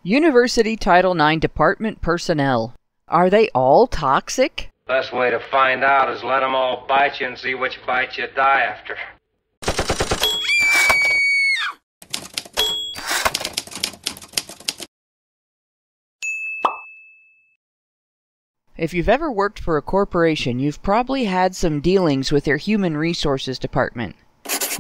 University Title IX Department personnel. Are they all toxic? Best way to find out is let them all bite you and see which bite you die after. If you've ever worked for a corporation, you've probably had some dealings with their human resources department.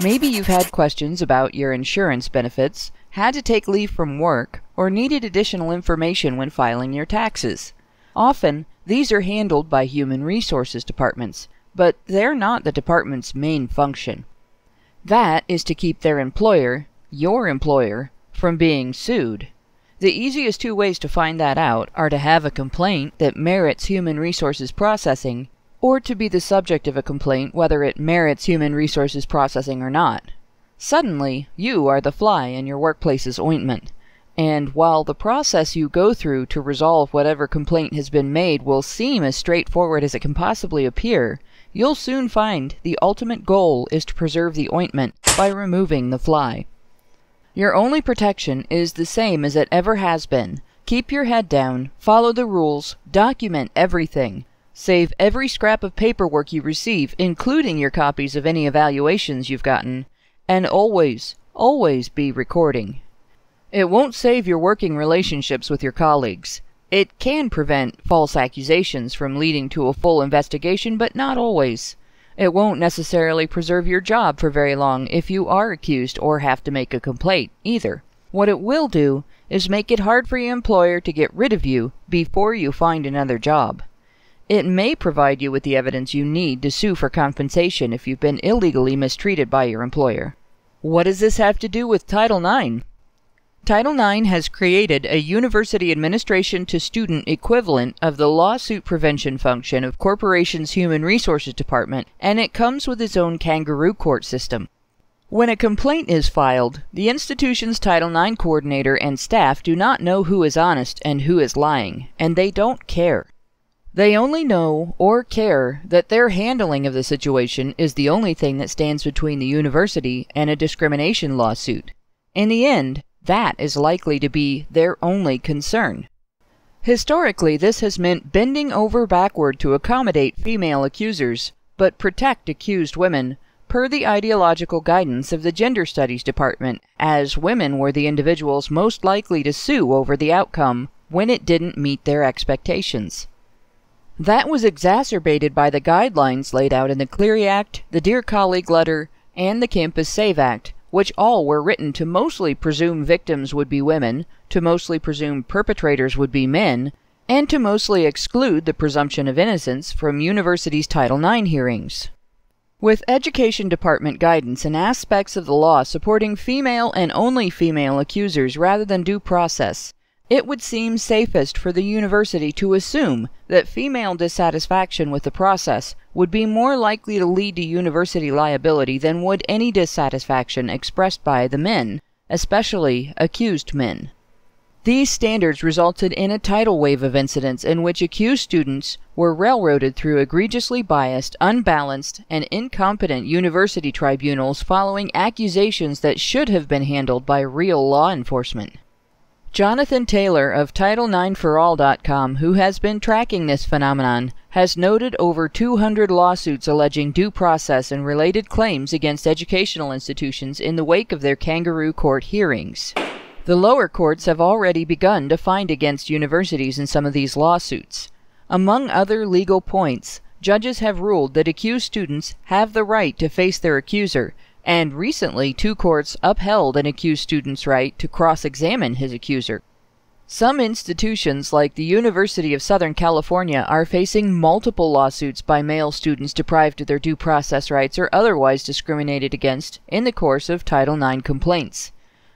Maybe you've had questions about your insurance benefits, had to take leave from work, or needed additional information when filing your taxes. Often, these are handled by human resources departments, but they're not the department's main function. That is to keep their employer, your employer, from being sued. The easiest two ways to find that out are to have a complaint that merits human resources processing, or to be the subject of a complaint whether it merits human resources processing or not. Suddenly, you are the fly in your workplace's ointment, and while the process you go through to resolve whatever complaint has been made will seem as straightforward as it can possibly appear, you'll soon find the ultimate goal is to preserve the ointment by removing the fly. Your only protection is the same as it ever has been. Keep your head down, follow the rules, document everything. Save every scrap of paperwork you receive, including your copies of any evaluations you've gotten, and always, always be recording. It won't save your working relationships with your colleagues. It can prevent false accusations from leading to a full investigation, but not always. It won't necessarily preserve your job for very long if you are accused or have to make a complaint, either. What it will do is make it hard for your employer to get rid of you before you find another job. It may provide you with the evidence you need to sue for compensation if you've been illegally mistreated by your employer. What does this have to do with Title IX? Title IX has created a university administration to student equivalent of the lawsuit prevention function of corporations' human resources department, and it comes with its own kangaroo court system. When a complaint is filed, the institution's Title IX coordinator and staff do not know who is honest and who is lying, and they don't care. They only know or care that their handling of the situation is the only thing that stands between the university and a discrimination lawsuit. In the end, that is likely to be their only concern. Historically, this has meant bending over backward to accommodate female accusers, but protect accused women, per the ideological guidance of the Gender Studies Department, as women were the individuals most likely to sue over the outcome when it didn't meet their expectations. That was exacerbated by the guidelines laid out in the Clery Act, the Dear Colleague Letter, and the Campus Save Act, which all were written to mostly presume victims would be women, to mostly presume perpetrators would be men, and to mostly exclude the presumption of innocence from universities' Title IX hearings. With Education Department guidance and aspects of the law supporting female and only female accusers rather than due process, it would seem safest for the university to assume that female dissatisfaction with the process would be more likely to lead to university liability than would any dissatisfaction expressed by the men, especially accused men. These standards resulted in a tidal wave of incidents in which accused students were railroaded through egregiously biased, unbalanced, and incompetent university tribunals following accusations that should have been handled by real law enforcement. Jonathan Taylor of Title9forAll.com, who has been tracking this phenomenon, has noted over 200 lawsuits alleging due process and related claims against educational institutions in the wake of their kangaroo court hearings. The lower courts have already begun to find against universities in some of these lawsuits. Among other legal points, judges have ruled that accused students have the right to face their accuser, and recently 2 courts upheld an accused student's right to cross-examine his accuser. Some institutions, like the University of Southern California, are facing multiple lawsuits by male students deprived of their due process rights or otherwise discriminated against in the course of Title IX complaints.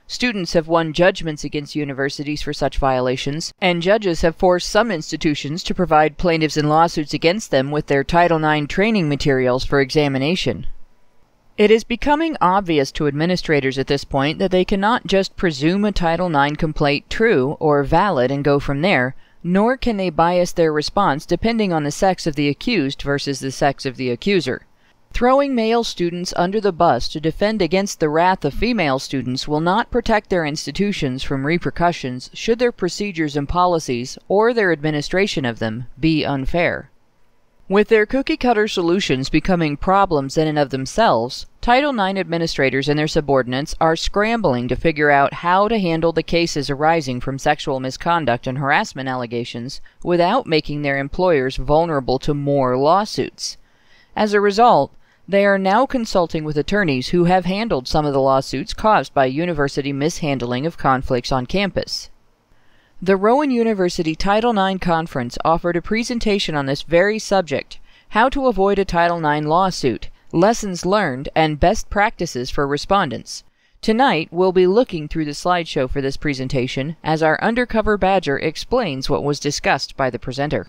Students have won judgments against universities for such violations, and judges have forced some institutions to provide plaintiffs in lawsuits against them with their Title IX training materials for examination. It is becoming obvious to administrators at this point that they cannot just presume a Title IX complaint true or valid and go from there, nor can they bias their response depending on the sex of the accused versus the sex of the accuser. Throwing male students under the bus to defend against the wrath of female students will not protect their institutions from repercussions should their procedures and policies, or their administration of them, be unfair. With their cookie-cutter solutions becoming problems in and of themselves, Title IX administrators and their subordinates are scrambling to figure out how to handle the cases arising from sexual misconduct and harassment allegations without making their employers vulnerable to more lawsuits. As a result, they are now consulting with attorneys who have handled some of the lawsuits caused by university mishandling of conflicts on campus. The Rowan University Title IX Conference offered a presentation on this very subject, how to avoid a Title IX lawsuit, lessons learned, and best practices for respondents. Tonight, we'll be looking through the slideshow for this presentation as our undercover badger explains what was discussed by the presenter.